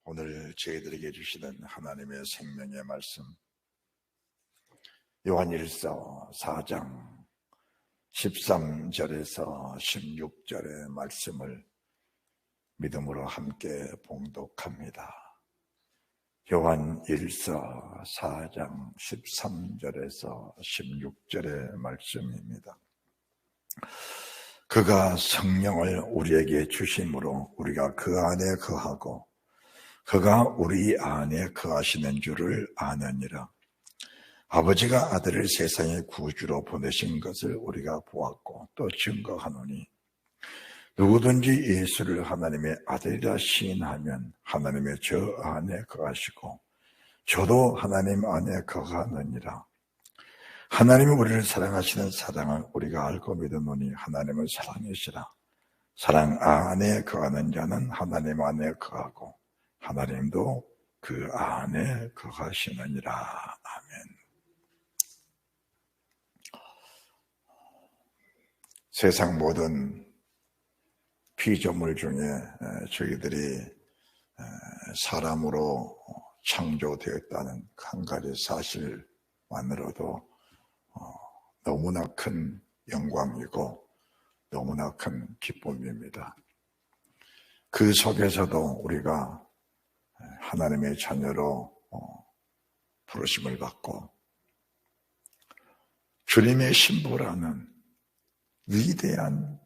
오늘 저희들에게 주시는 하나님의 생명의 말씀, 요한일서 4장 13절에서 16절의 말씀을 믿음으로 함께 봉독합니다. 요한일서 4장 13절에서 16절의 말씀입니다. 그가 성령을 우리에게 주심으로 우리가 그 안에 거하고 그가 우리 안에 거하시는 줄을 아느니라. 아버지가 아들을 세상의 구주로 보내신 것을 우리가 보았고 또 증거하노니 누구든지 예수를 하나님의 아들이라 시인하면 하나님의 저 안에 거하시고 저도 하나님 안에 거하느니라. 하나님이 우리를 사랑하시는 사랑을 우리가 알고 믿으노니 하나님은 사랑이시라. 사랑 안에 거하는 자는 하나님 안에 거하고 하나님도 그 안에 거하시느니라. 아멘. 세상 모든 피조물 중에 저희들이 사람으로 창조되었다는 한 가지 사실만으로도 너무나 큰 영광이고 너무나 큰 기쁨입니다. 그 속에서도 우리가 하나님의 자녀로 부르심을 받고 주님의 신부라는 위대한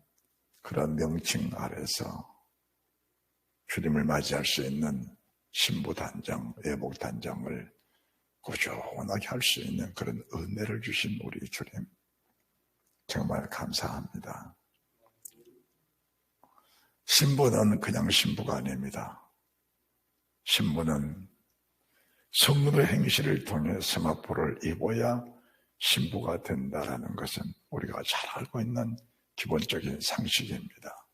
그런 명칭 아래서 주님을 맞이할 수 있는 신부단장, 예복단장을 꾸준하게 할 수 있는 그런 은혜를 주신 우리 주님, 정말 감사합니다. 신부는 그냥 신부가 아닙니다. 신부는 성도의 행실을 통해 세마포를 입어야 신부가 된다는 것은 우리가 잘 알고 있는 기본적인 상식입니다.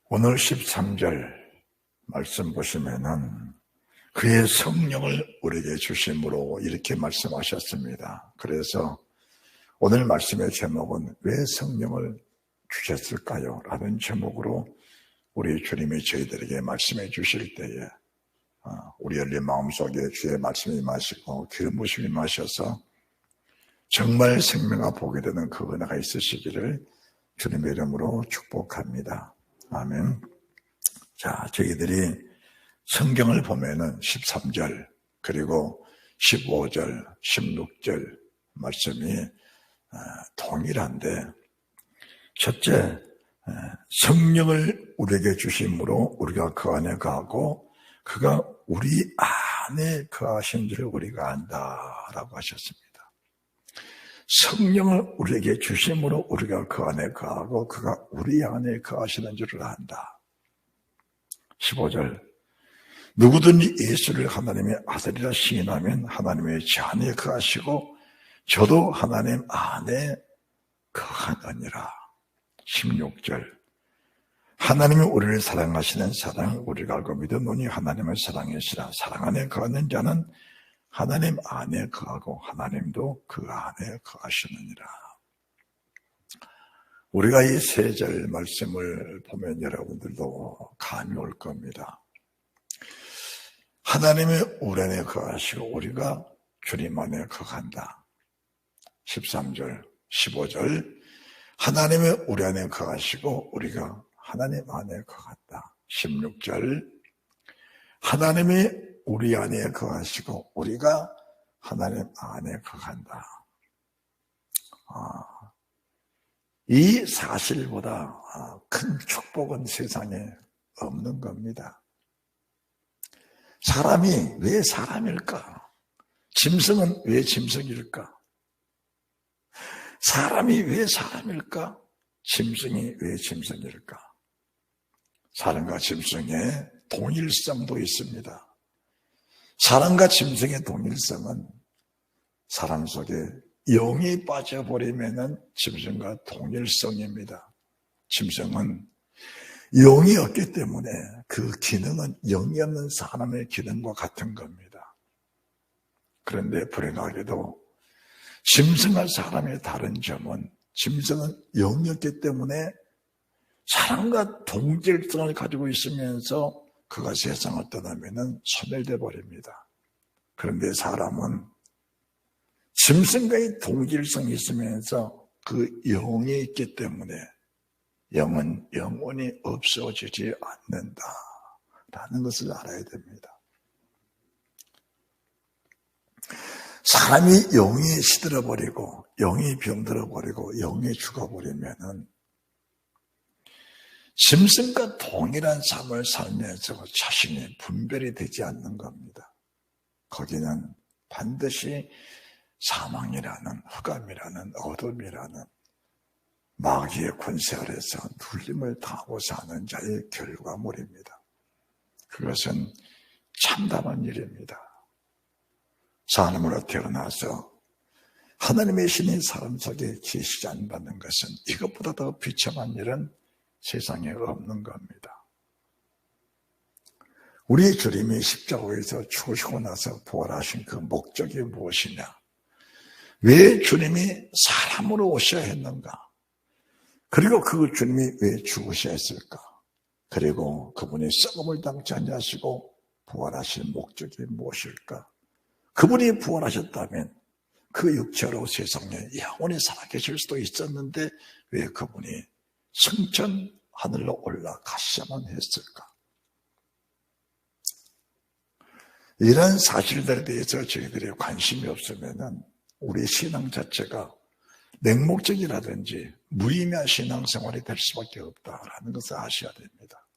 오늘 13절 말씀 보시면은 그의 성령을 우리에게 주심으로 이렇게 말씀하셨습니다. 그래서 오늘 말씀의 제목은 왜 성령을 주셨을까요? 라는 제목으로 우리 주님이 저희들에게 말씀해 주실 때에 우리 열린 마음속에 주의 말씀이 임하시고 귀를 무심히 임하셔서 정말 생명과 복이 되는 그 은혜가 있으시기를 주님의 이름으로 축복합니다. 아멘. 자, 저희들이 성경을 보면은 13절 그리고 15절, 16절 말씀이 동일한데, 첫째, 성령을 우리에게 주심으로 우리가 그 안에 거하고 그가 우리 안에 거하신 줄 우리가 안다라고 하셨습니다. 성령을 우리에게 주심으로 우리가 그 안에 거하고 그가 우리 안에 거하시는 줄을 안다. 15절, 누구든지 예수를 하나님의 아들이라 시인하면 하나님의 제 안에 거하시고 저도 하나님 안에 거하느니라. 16절, 하나님이 우리를 사랑하시는 사랑을 우리가 알고 믿으노니 하나님을 사랑하시라. 사랑 안에 거하는 자는 하나님 안에 거하고 하나님도 그 안에 거하시느니라. 우리가 이 세 절 말씀을 보면 여러분들도 감이 올 겁니다. 하나님이 우리 안에 거하시고 우리가 주님 안에 거한다. 13절, 15절, 하나님이 우리 안에 거하시고 우리가 하나님 안에 거한다. 16절, 하나님이 우리 안에 거하시고 우리가 하나님 안에 거한다. 이 사실보다 큰 축복은 세상에 없는 겁니다. 사람이 왜 사람일까? 짐승은 왜 짐승일까? 사람이 왜 사람일까? 짐승이 왜 짐승일까? 사람과 짐승의 동일성도 있습니다. 사람과 짐승의 동일성은 사람 속에 영이 빠져버리면 짐승과 동일성입니다. 짐승은 영이 없기 때문에 그 기능은 영이 없는 사람의 기능과 같은 겁니다. 그런데 불행하게도 짐승과 사람의 다른 점은 짐승은 영이 없기 때문에 사람과 동질성을 가지고 있으면서 그가 세상을 떠나면은 소멸돼 버립니다. 그런데 사람은 짐승과의 동질성이 있으면서 그 영이 있기 때문에 영은 영원히 없어지지 않는다라는 것을 알아야 됩니다. 사람이 영이 시들어버리고 영이 병들어버리고 영이 죽어버리면은 짐승과 동일한 삶을 살면서 자신이 분별이 되지 않는 겁니다. 거기는 반드시 사망이라는, 흑암이라는, 어둠이라는 마귀의 권세 아래서 눌림을 당하고 사는 자의 결과물입니다. 그것은 참담한 일입니다. 사람으로 태어나서 하나님의 신이 사람 속에 계시지 않는 것은 이것보다 더 비참한 일은 세상에 없는 겁니다. 우리 주님이 십자가에서 죽으시고 나서 부활하신 그 목적이 무엇이냐? 왜 주님이 사람으로 오셔야 했는가? 그리고 그 주님이 왜 죽으셔야 했을까? 그리고 그분이 썩음을 당치 아니하시고 부활하신 목적이 무엇일까? 그분이 부활하셨다면 그 육체로 세상에 영원히 살아계실 수도 있었는데 왜 그분이 승천 하늘로 올라가셔야만 했을까? 이런 사실들에 대해서 저희들이 관심이 없으면 우리 신앙 자체가 맹목적이라든지 무의미한 신앙생활이 될 수밖에 없다라는 것을 아셔야 됩니다.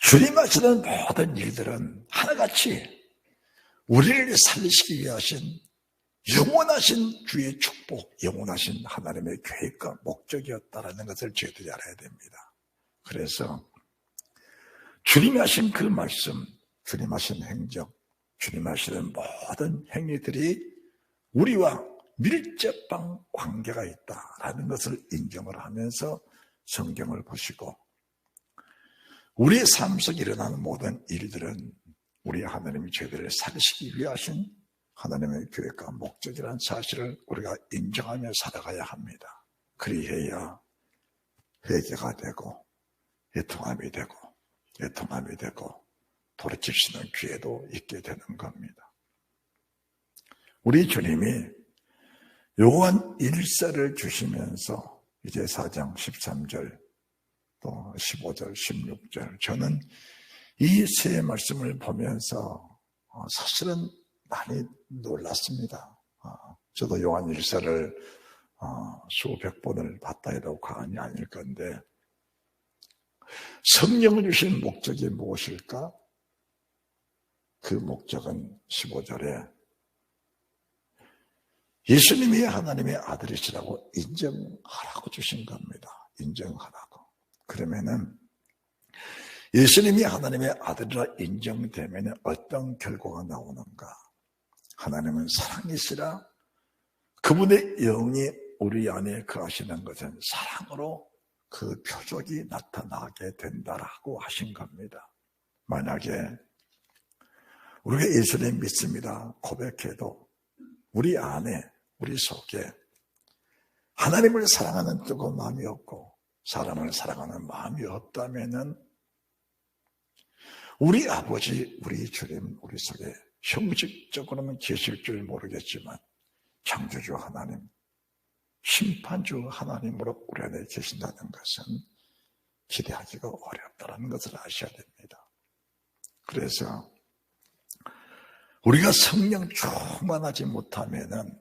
주님 하시는 모든 일들은 하나같이 우리를 살리시기 위해 하신 영원하신 주의 축복, 영원하신 하나님의 계획과 목적이었다라는 것을 저희들이 알아야 됩니다. 그래서 주님이 하신 그 말씀, 주님 하신 행정, 주님 하시는 모든 행위들이 우리와 밀접한 관계가 있다라는 것을 인정을 하면서 성경을 보시고 우리의 삶 속에 일어나는 모든 일들은 우리 하나님이 저희들을 살리시기 위해 하신 하나님의 계획과 목적이라는 사실을 우리가 인정하며 살아가야 합니다. 그리해야 회개가 되고 애통함이 되고 돌이킬 수 있는 기회도 있게 되는 겁니다. 우리 주님이 요한 1세를 주시면서 이제 4장 13절 또 15절 16절 저는 이 세 말씀을 보면서 사실은 많이 놀랐습니다. 저도 요한 1세를 수백 번을 봤다 해도 과언이 아닐 건데 성령을 주신 목적이 무엇일까? 그 목적은 15절에 예수님이 하나님의 아들이시라고 인정하라고 주신 겁니다. 인정하라고. 그러면은 예수님이 하나님의 아들이라 인정되면 어떤 결과가 나오는가? 하나님은 사랑이시라 그분의 영이 우리 안에 거하시는 것은 사랑으로 그 표적이 나타나게 된다라고 하신 겁니다. 만약에 우리가 예수님 믿습니다 고백해도 우리 안에 우리 속에 하나님을 사랑하는 뜨거운 마음이 없고 사람을 사랑하는 마음이 없다면은 우리 아버지, 우리 주님, 우리 속에 형식적으로는 계실 줄 모르겠지만 창조주 하나님, 심판주 하나님으로 우리 안에 계신다는 것은 기대하기가 어렵다는 것을 아셔야 됩니다. 그래서 우리가 성령 충만하지 못하면은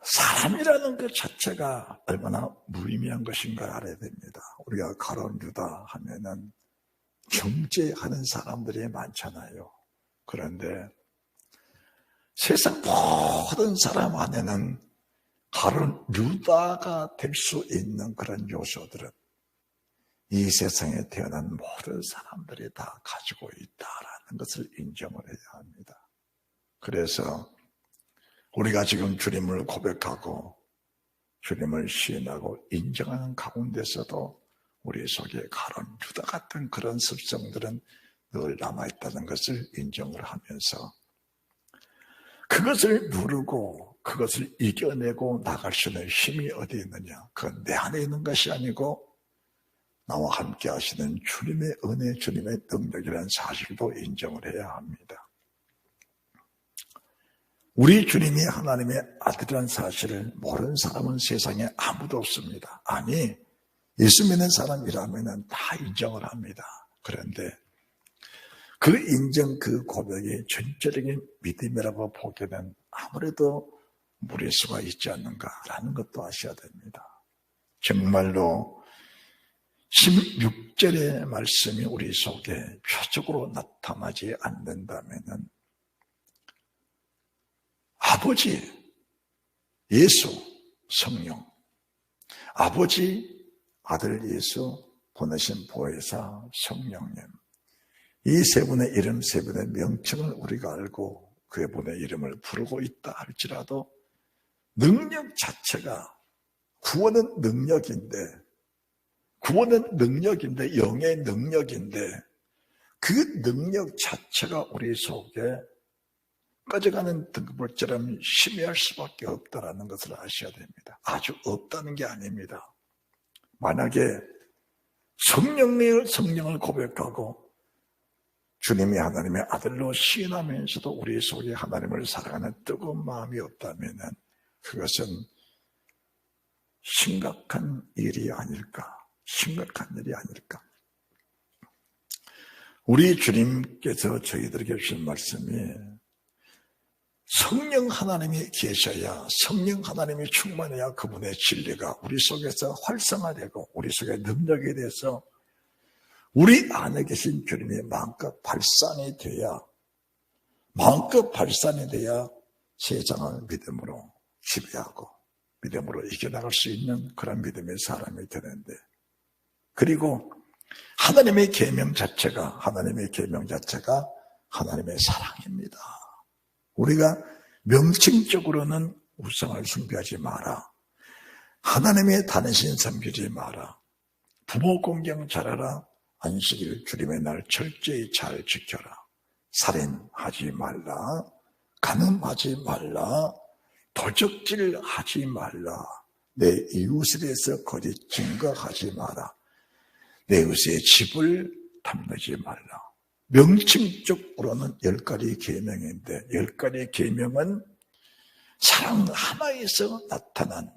사람이라는 것 자체가 얼마나 무의미한 것인가를 알아야 됩니다. 우리가 가론 유다 하면은 경제하는 사람들이 많잖아요. 그런데 세상 모든 사람 안에는 가론 유다가 될 수 있는 그런 요소들은 이 세상에 태어난 모든 사람들이 다 가지고 있다라는 것을 인정을 해야 합니다. 그래서 우리가 지금 주님을 고백하고 주님을 시인하고 인정하는 가운데서도 우리 속에 가론 유다 같은 그런 습성들은 늘 남아있다는 것을 인정을 하면서 그것을 누르고 그것을 이겨내고 나갈 수 있는 힘이 어디 있느냐? 그건 내 안에 있는 것이 아니고 나와 함께 하시는 주님의 은혜, 주님의 능력이라는 사실도 인정을 해야 합니다. 우리 주님이 하나님의 아들이라는 사실을 모르는 사람은 세상에 아무도 없습니다. 아니, 예수 믿는 사람이라면 다 인정을 합니다. 그런데 그 인정, 그 고백이 전적인 믿음이라고 보기에는 아무래도 무리수가 있지 않는가라는 것도 아셔야 됩니다. 정말로 16절의 말씀이 우리 속에 표적으로 나타나지 않는다면 아버지, 예수, 성령, 아버지, 아들 예수, 보내신 보혜사, 성령님, 이 세 분의 이름, 세 분의 명칭을 우리가 알고 그분의 이름을 부르고 있다 할지라도 능력 자체가 구원은 능력인데 영의 능력인데 그 능력 자체가 우리 속에 꺼져가는 등불처럼 희미할 수밖에 없다는 것을 아셔야 됩니다. 아주 없다는 게 아닙니다. 만약에 성령을 고백하고 주님이 하나님의 아들로 시인하면서도 우리 속에 하나님을 사랑하는 뜨거운 마음이 없다면 그것은 심각한 일이 아닐까. 우리 주님께서 저희들에게 주신 말씀이 성령 하나님이 계셔야, 성령 하나님이 충만해야 그분의 진리가 우리 속에서 활성화되고 우리 속의 능력에 대해서 우리 안에 계신 주님이 마음껏 발산이 돼야 세상을 믿음으로 지배하고 믿음으로 이겨나갈 수 있는 그런 믿음의 사람이 되는데, 그리고 하나님의 계명 자체가 하나님의 사랑입니다. 우리가 명칭적으로는 우상을 숭배하지 마라, 하나님의 단신 섬기지 마라, 부모 공경 잘하라, 안식일 주님의 날 철저히 잘 지켜라, 살인하지 말라, 간음하지 말라, 도적질하지 말라, 내 이웃에 대해서 거짓 증거하지 마라, 내 이웃의 집을 탐내지 말라. 명칭적으로는 10가지 계명인데 10가지 계명은 사랑 하나에서 나타난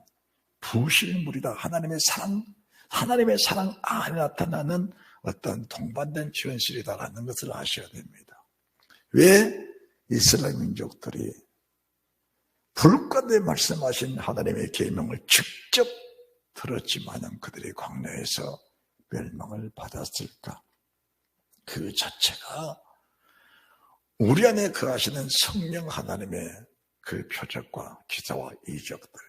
부실물이다. 하나님의 사랑 안에 나타나는 어떤 동반된 현실이다라는 것을 아셔야 됩니다. 왜 이스라엘 민족들이 불 가운데 말씀하신 하나님의 계명을 직접 들었지만 그들이 광야에서 멸망을 받았을까? 그 자체가 우리 안에 거하시는 성령 하나님의 그 표적과 기사와 이적들,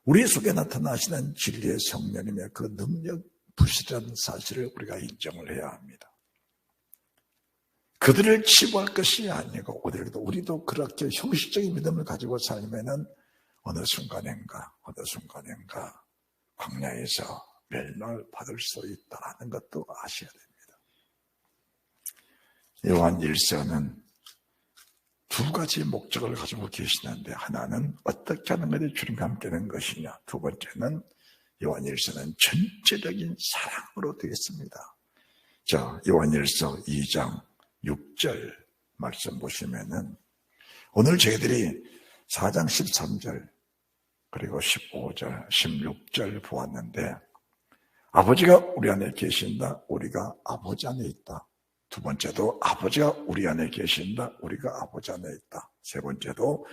우리 속에 나타나시는 진리의 성령님의 그 능력 부실한 사실을 우리가 인정을 해야 합니다. 그들을 치부할 것이 아니고 우리도 그렇게 형식적인 믿음을 가지고 살면은 어느 순간인가 광야에서 멸망을 받을 수 있다는 것도 아셔야 됩니다. 요한 1서는 두 가지 목적을 가지고 계시는데, 하나는 어떻게 하는 것이 주님과 함께 하는 것이냐, 두 번째는 요한 1서는 전체적인 사랑으로 되어 있습니다. 자, 요한 1서 2장 6절 말씀 보시면은 오늘 저희들이 4장 13절 그리고 15절 16절 보았는데, 아버지가 우리 안에 계신다, 우리가 아버지 안에 있다. 두 번째도 아버지가 우리 안에 계신다, 우리가 아버지 안에 있다. 세 번째도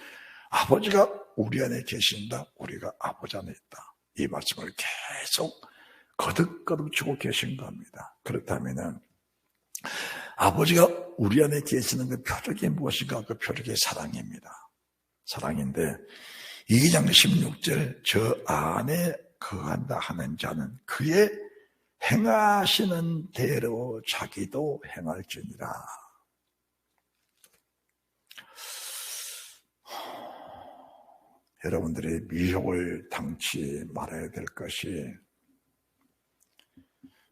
아버지가 우리 안에 계신다, 우리가 아버지 안에 있다. 이 말씀을 계속 거듭거듭 주고 계신 겁니다. 그렇다면 아버지가 우리 안에 계시는 그 표적이 무엇인가? 그 표적이 사랑입니다. 사랑인데 2장 16절 저 안에 거한다 하는 자는 그의 행하시는 대로 자기도 행할지니라. 여러분들이 미혹을 당치 말아야 될 것이,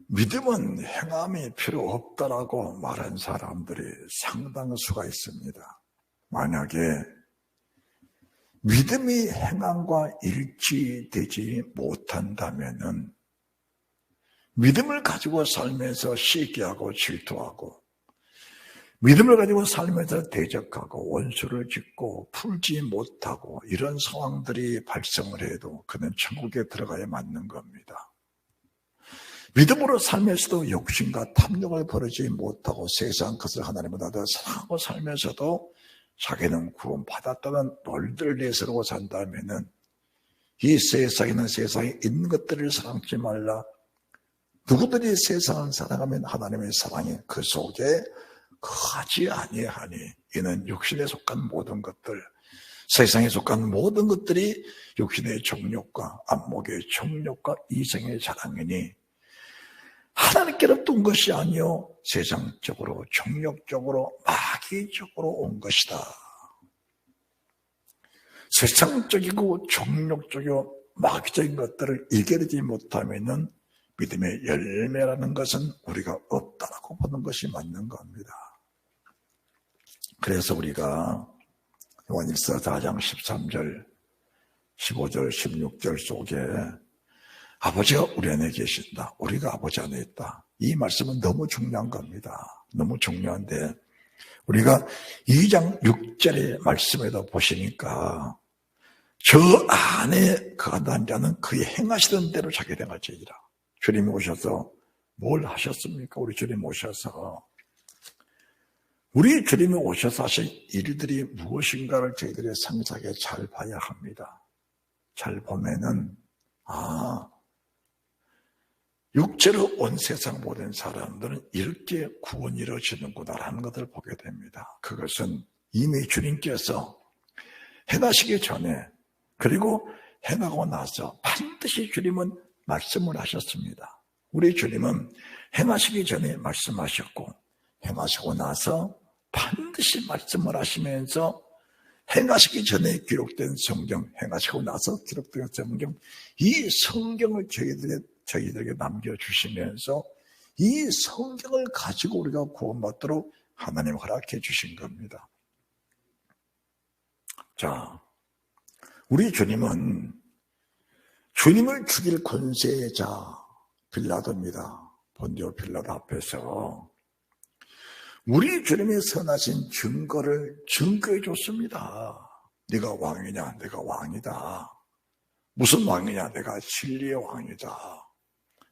믿음은 행함이 필요 없다라고 말한 사람들이 상당수가 있습니다. 만약에 믿음이 행함과 일치되지 못한다면은 믿음을 가지고 살면서 시기하고 질투하고 믿음을 가지고 살면서 대적하고 원수를 짓고 풀지 못하고 이런 상황들이 발생을 해도 그는 천국에 들어가야 맞는 겁니다. 믿음으로 살면서도 욕심과 탐욕을 버리지 못하고 세상 것을 하나님보다 더 사랑하고 살면서도 자기는 구원받았다는 널들 내세우고 산다면은 이 세상에는 세상에 있는 것들을 사랑하지 말라. 누구들이 세상을 사랑하면 하나님의 사랑이 그 속에 거하지 아니하니 이는 육신에 속한 모든 것들, 세상에 속한 모든 것들이 육신의 정욕과 안목의 정욕과 이성의 자랑이니 하나님께로부터 온 것이 아니요 세상적으로 정욕적으로 마귀적으로 온 것이다. 세상적이고 정욕적이고 마귀적인 것들을 이겨내지 못하면은 믿음의 열매라는 것은 우리가 없다라고 보는 것이 맞는 겁니다. 그래서 우리가 요한일서 4장 13절, 15절, 16절 속에 아버지가 우리 안에 계신다. 우리가 아버지 안에 있다. 이 말씀은 너무 중요한 겁니다. 너무 중요한데 우리가 2장 6절의 말씀에도 보시니까 저 안에 거하는 자는 그의 행하시던 대로 자기 행할지니라. 주님이 오셔서 뭘 하셨습니까? 우리 주님 오셔서 우리 주님이 오셔서 하신 일들이 무엇인가를 저희들이 상세하게 잘 봐야 합니다. 잘 보면은 육체로 온 세상 모든 사람들은 이렇게 구원이 이루어지는구나라는 것을 보게 됩니다. 그것은 이미 주님께서 행하시기 전에 그리고 행하고 나서 반드시 주님은 말씀을 하셨습니다. 우리 주님은 행하시기 전에 말씀하셨고 행하시고 나서 반드시 말씀을 하시면서 행하시기 전에 기록된 성경, 행하시고 나서 기록된 성경, 이 성경을 저희들에게 남겨주시면서 이 성경을 가지고 우리가 구원받도록 하나님 허락해 주신 겁니다. 자, 우리 주님은 주님을 죽일 권세의 자 빌라도입니다. 본디오 빌라도 앞에서 우리 주님의 선하신 증거를 증거해 줬습니다. 네가 왕이냐? 내가 왕이다. 무슨 왕이냐? 내가 진리의 왕이다.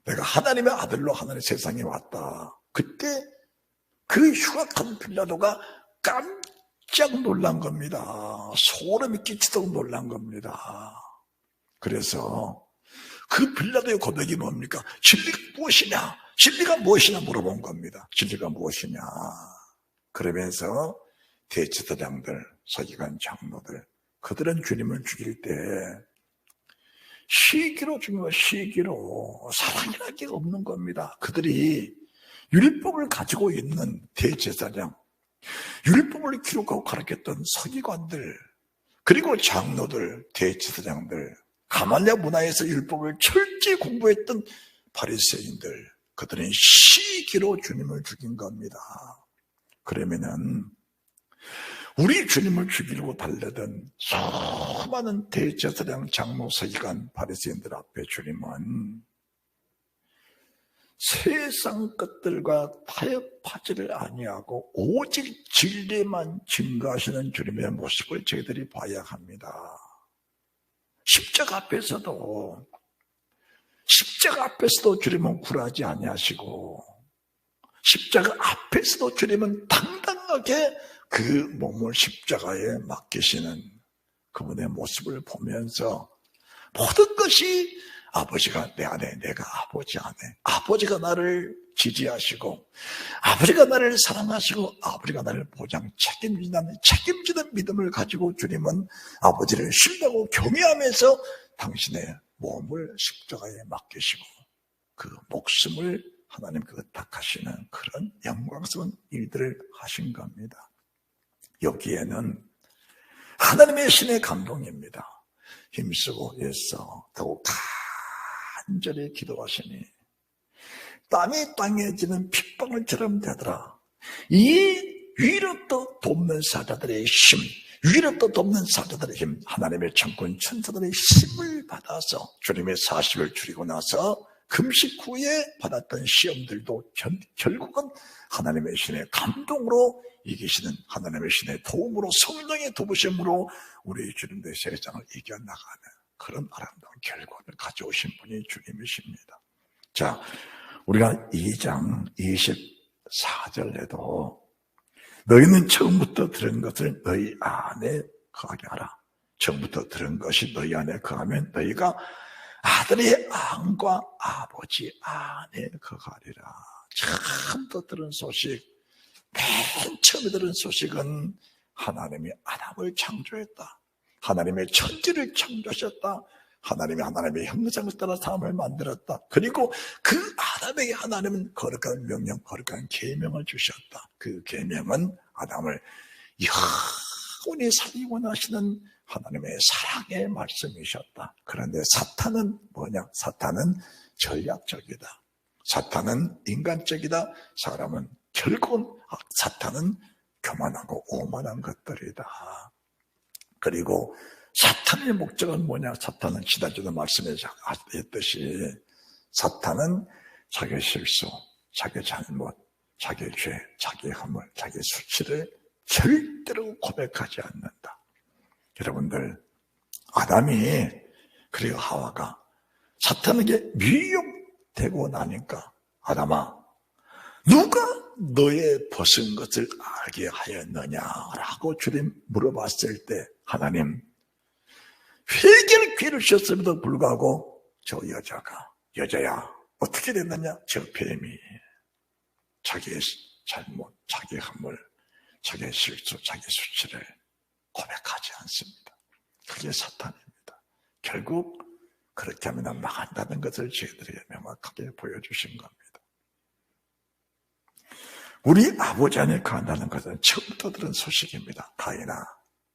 내가 하나님의 아들로 하나님의 세상에 왔다. 그때 그 흉악한 빌라도가 깜짝 놀란 겁니다. 소름이 끼치도록 놀란 겁니다. 그래서 그 빌라도의 고백이 뭡니까? 진리가 무엇이냐? 진리가 무엇이냐 물어본 겁니다. 진리가 무엇이냐? 그러면서 대제사장들, 서기관 장로들, 그들은 주님을 죽일 때 시기로 죽는 거, 시기로 사랑이라는 게 없는 겁니다. 그들이 율법을 가지고 있는 대제사장, 율법을 기록하고 가르쳤던 서기관들, 그리고 장로들, 대제사장들, 가말랴 문화에서 율법을 철저히 공부했던 바리새인들, 그들은 시기로 주님을 죽인 겁니다. 그러면은 우리 주님을 죽이려고 달려든 수많은 대제사장, 장로, 서기관, 바리새인들 앞에 주님은 세상 것들과 타협하지를 아니하고 오직 진리만 증거하시는 주님의 모습을 저희들이 봐야 합니다. 십자가 앞에서도 주님은 굴하지 아니하시고 십자가 앞에서도 주님은 당당하게 그 몸을 십자가에 맡기시는 그분의 모습을 보면서 모든 것이 아버지가 내 안에, 내가 아버지 안에, 아버지가 나를 지지하시고 아버지가 나를 사랑하시고 아버지가 나를 책임지는 믿음을 가지고 주님은 아버지를 신뢰하고 경외하면서 당신의 몸을 십자가에 맡기시고 그 목숨을 하나님께 의탁하시는 그런 영광스러운 일들을 하신 겁니다. 여기에는 하나님의 신의 감동입니다. 힘쓰고 애써 더욱 간절히 기도하시니 땀이 땅에 지는 핏방울처럼 되더라. 이 위로 또 돕는 사자들의 힘, 위력도 돕는 사자들의 힘, 하나님의 천군 천사들의 힘을 받아서 주님의 40을 줄이고 나서 금식 후에 받았던 시험들도 결국은 하나님의 신의 감동으로 이기시는 하나님의 신의 도움으로 성령의 도우심으로 우리 주님의 세상을 이겨나가는 그런 아름다운 결과를 가져오신 분이 주님이십니다. 자, 우리가 2장 24절에도 너희는 처음부터 들은 것을 너희 안에 거하게 하라. 처음부터 들은 것이 너희 안에 거하면 너희가 아들의 안과 아버지 안에 거하리라. 처음부터 들은 소식, 맨 처음에 들은 소식은 하나님이 아담을 창조했다. 하나님의 천지를 창조하셨다. 하나님의 형상을 따라 사람을 만들었다. 그리고 그 아담에게 하나님은 거룩한 명령, 거룩한 계명을 주셨다. 그 계명은 아담을 영원히 살기 원하시는 하나님의 사랑의 말씀이셨다. 그런데 사탄은 뭐냐? 사탄은 전략적이다. 사탄은 인간적이다. 사람은 결국은 사탄은 교만하고 오만한 것들이다. 그리고 사탄의 목적은 뭐냐? 사탄은 지난주도 말씀했듯이 사탄은 자기 실수, 자기 잘못, 자기 죄, 자기 허물, 자기 수치를 절대로 고백하지 않는다. 여러분들, 아담이 그리고 하와가 사탄에게 미혹되고 나니까 아담아, 누가 너의 벗은 것을 알게 하였느냐라고 주님 물어봤을 때 하나님 회개의 기회를 주셨음에도 불구하고 저 여자야 어떻게 됐느냐? 저 뱀이 자기의 잘못, 자기 허물, 자기의 실수, 자기 수치를 고백하지 않습니다. 그게 사탄입니다. 결국 그렇게 하면 망한다는 것을 저희들에게 명확하게 보여주신 겁니다. 우리 아버지 안에 거한다는 것은 처음부터 들은 소식입니다. 가인아,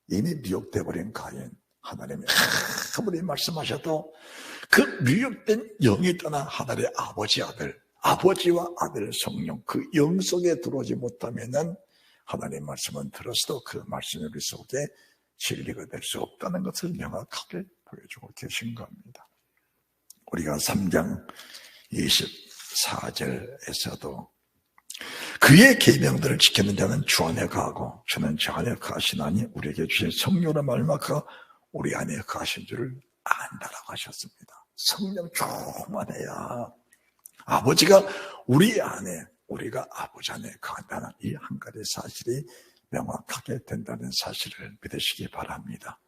이미 미혹돼 버린 가인, 하나님이 아무리 말씀하셔도 그 미혹된 영이 떠나 하늘의 아버지 아들, 아버지와 아들 성령 그 영 속에 들어오지 못하면은 하나님 말씀은 들었어도 그 말씀이 우리 속에 진리가 될 수 없다는 것을 명확하게 보여주고 계신 겁니다. 우리가 3장 24절에서도 그의 계명들을 지키는 자는 주 안에 거하고 주는 저 안에 거하시나니 우리에게 주신 성령의 말만 그 우리 안에 거하신 줄을 안다라고 하셨습니다. 성령 충만해야 아버지가 우리 안에, 우리가 아버지 안에 거한다는 이 한 가지 사실이 명확하게 된다는 사실을 믿으시기 바랍니다.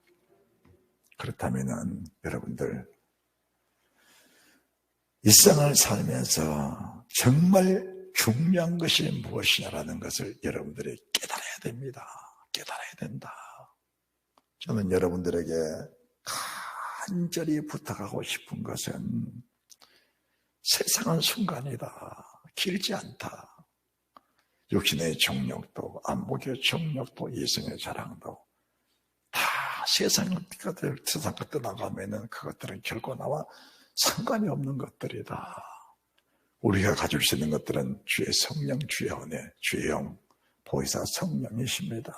그렇다면 여러분들 일상을 살면서 정말 중요한 것이 무엇이냐라는 것을 여러분들이 깨달아야 됩니다. 깨달아야 된다. 저는 여러분들에게 간절히 부탁하고 싶은 것은 세상은 순간이다. 길지 않다. 육신의 정욕도, 안목의 정욕도, 이성의 자랑도 다 세상 것들 나가면은 그것들은 결코 나와 상관이 없는 것들이다. 우리가 가질 수 있는 것들은 주의 성령, 주의 은혜, 주의 영, 보혜사 성령이십니다.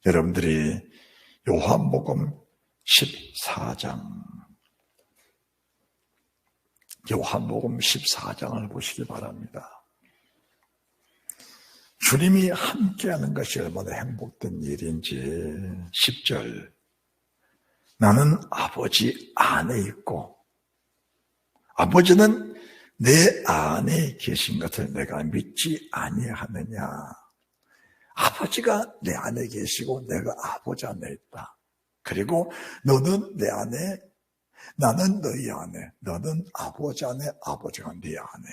여러분들이 요한복음 14장을 보시기 바랍니다. 주님이 함께하는 것이 얼마나 행복된 일인지 10절 나는 아버지 안에 있고 아버지는 내 안에 계신 것을 내가 믿지 아니하느냐. 아버지가 내 안에 계시고 내가 아버지 안에 있다. 그리고 너는 내 안에, 나는 너희 안에, 너는 아버지 안에, 아버지가 네 안에.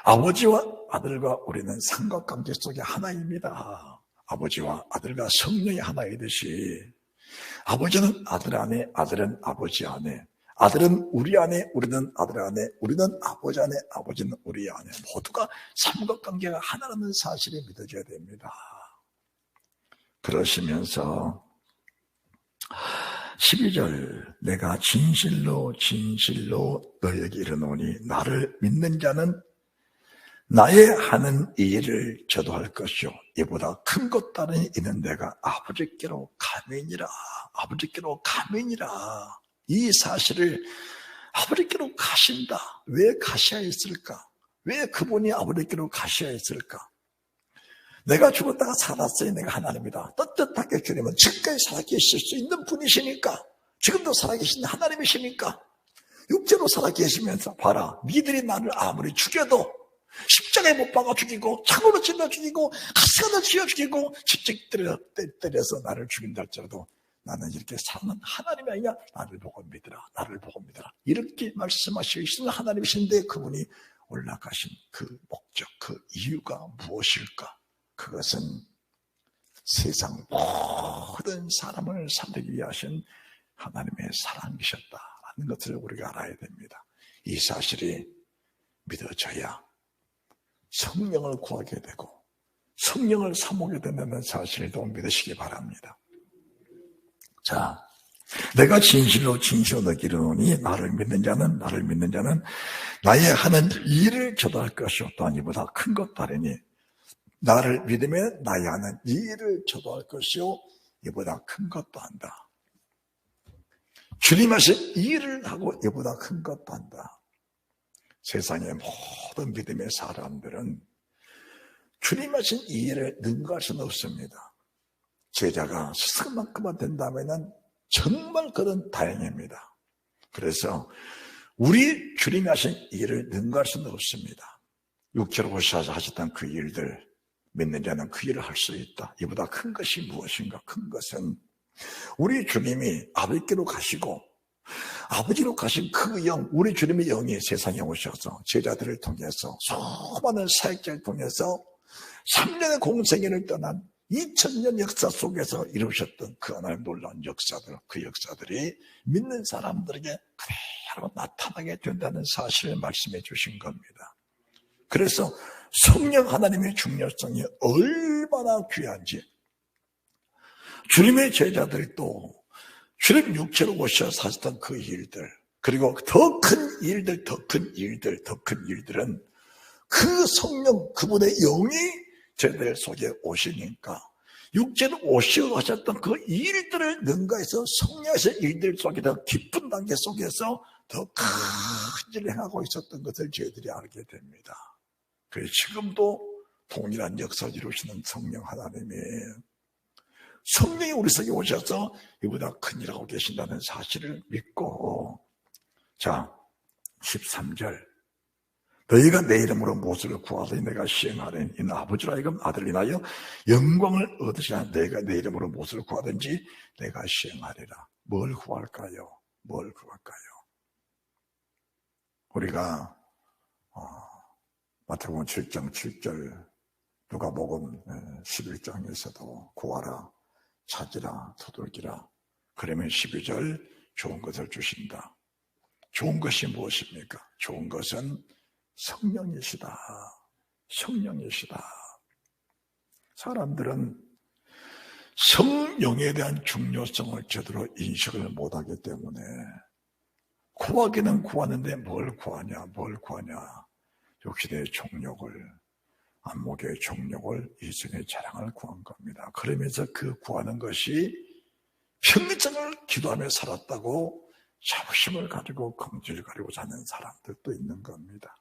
아버지와 아들과 우리는 삼각관계 속에 하나입니다. 아버지와 아들과 성령이 하나이듯이 아버지는 아들 안에, 아들은 아버지 안에, 아들은 우리 안에, 우리는 아들 안에, 우리는 아버지 안에, 아버지는 우리 안에. 모두가 삼각관계가 하나라는 사실이 믿어져야 됩니다. 그러시면서 12절 내가 진실로 진실로 너에게 이르노니 나를 믿는 자는 나의 하는 이 일을 저도 할 것이요 이보다 큰 것 다른 이는 내가 아버지께로 가매니라. 아버지께로 가매니라. 이 사실을 아버지께로 가신다. 왜 가셔야 했을까? 왜 그분이 아버지께로 가셔야 했을까? 내가 죽었다가 살았어요. 내가 하나님이다. 떳떳하게 주님은 지금까지 살아계실 수 있는 분이시니까, 지금도 살아계신 하나님이시니까 육체로 살아계시면서 봐라, 니들이 나를 아무리 죽여도 십자가에 못 박아 죽이고 창으로 찔러 죽이고 가스관을 쥐어 죽이고 직접 때려서 나를 죽인다 할지라도 나는 이렇게 사는 하나님이 아니냐. 나를 보고 믿으라. 나를 보고 믿으라. 이렇게 말씀하시는 하나님이신데 그분이 올라가신 그 목적, 그 이유가 무엇일까? 그것은 세상 모든 사람을 살리기 위해 하신 하나님의 사랑이셨다라는 것을 우리가 알아야 됩니다. 이 사실이 믿어져야 성령을 구하게 되고 성령을 사모하게 된다는 사실도 믿으시기 바랍니다. 자, 내가 진실로 너기르노니 나를 믿는 자는 나의 하는 일을 저도 할 것이요 또한 이보다 큰 것 다르니 나를 믿으면 나의 하는 일을 저도 할 것이요 이보다 큰 것도 한다. 주님 하신 일을 하고 이보다 큰 것도 한다. 세상의 모든 믿음의 사람들은 주님 하신 이 일을 능가할 수는 없습니다. 제자가 스승만큼만 된다면 정말 그런 다행입니다. 그래서 우리 주님이 하신 일을 능가할 수는 없습니다. 육체로 오셔서 하셨던 그 일들, 믿는 자는 그 일을 할 수 있다. 이보다 큰 것이 무엇인가? 큰 것은 우리 주님이 아버지께로 가시고 아버지로 가신 그 영, 우리 주님의 영이 세상에 오셔서 제자들을 통해서 수많은 사역자를 통해서 3년의 공생애를 떠난 2000년 역사 속에서 이루셨던 그 하나님 놀라운 역사들, 그 역사들이 믿는 사람들에게 그대로 나타나게 된다는 사실을 말씀해 주신 겁니다. 그래서 성령 하나님의 중요성이 얼마나 귀한지, 주님의 제자들이 또 주님 육체로 오셔서 하셨던 그 일들, 그리고 더 큰 일들은 그 성령, 그분의 영이 제자들 속에 오시니까 육체로 오시고 하셨던 그 일들을 능가해서 성령의 일들 속에 더 깊은 단계 속에서 더 큰 일을 행하고 있었던 것을 저희들이 알게 됩니다. 그래서 지금도 동일한 역사를 이루시는 성령 하나님이 성령이 우리 속에 오셔서 이보다 큰 일하고 계신다는 사실을 믿고, 자 13절 너희가 내 이름으로 무엇을 구하더니 내가 시행하리니 이는 아버지로 하여금 아들을 인하여 영광을 얻으시라. 내가 내 이름으로 무엇을 구하든지 내가 시행하리라. 뭘 구할까요? 뭘 구할까요? 우리가 마태복음 7장 7절, 누가복음 11장에서도 구하라, 찾으라, 두들기라. 그러면 12절 좋은 것을 주신다. 좋은 것이 무엇입니까? 좋은 것은 성령이시다. 성령이시다. 사람들은 성령에 대한 중요성을 제대로 인식을 못하기 때문에 구하기는 구하는데 뭘 구하냐? 육신의 정욕을, 안목의 정욕을, 이성의 자랑을 구한 겁니다. 그러면서 그 구하는 것이 평생을 기도하며 살았다고 자부심을 가지고 긍지를 가지고 사는 사람들도 있는 겁니다.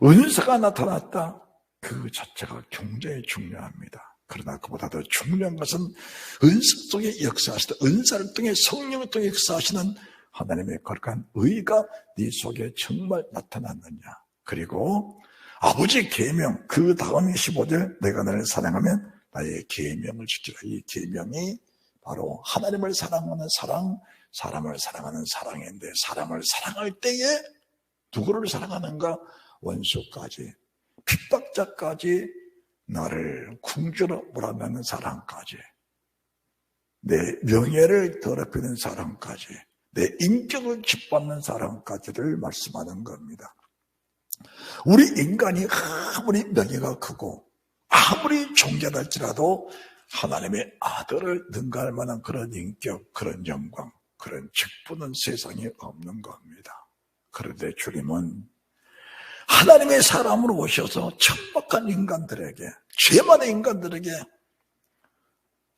은사가 나타났다. 그 자체가 굉장히 중요합니다. 그러나 그보다 더 중요한 것은 은사 속에 역사하시다. 은사를 통해 성령을 통해 역사하시는 하나님의 거룩한 의가 네 속에 정말 나타났느냐. 그리고 아버지의 계명, 그 다음에 15절 내가 너를 사랑하면 나의 계명을 지키라. 이 계명이 바로 하나님을 사랑하는 사랑, 사람을 사랑하는 사랑인데, 사람을 사랑할 때에 누구를 사랑하는가? 원수까지, 핍박자까지, 나를 궁주로 몰아내는 사람까지, 내 명예를 더럽히는 사람까지, 내 인격을 짓밟는 사람까지를 말씀하는 겁니다. 우리 인간이 아무리 명예가 크고 아무리 존귀할지라도 하나님의 아들을 능가할 만한 그런 인격, 그런 영광, 그런 직분은 세상에 없는 겁니다. 그런데 주님은 하나님의 사람으로 오셔서 천박한 인간들에게, 죄 많은 인간들에게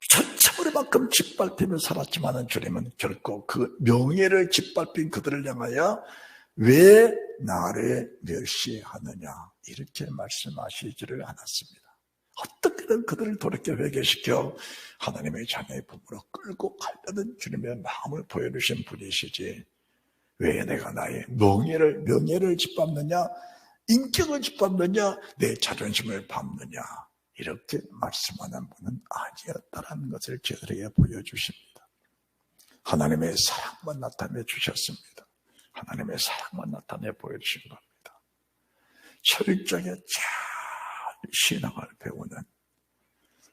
천체머리만큼 짓밟히며 살았지만은 주님은 결코 그 명예를 짓밟힌 그들을 향하여 왜 나를 멸시하느냐 이렇게 말씀하시지를 않았습니다. 어떻게든 그들을 돌이켜 회개시켜 하나님의 자녀의 품으로 끌고 가려는 주님의 마음을 보여주신 분이시지, 왜 내가 나의 명예를 짓밟느냐, 인격을 짓밟느냐, 내 자존심을 밟느냐 이렇게 말씀하는 분은 아니었다라는 것을 저들에게 보여주십니다. 하나님의 사랑만 나타내 주셨습니다. 하나님의 사랑만 나타내 보여주신 겁니다. 철저하게 잘 신앙을 배우는,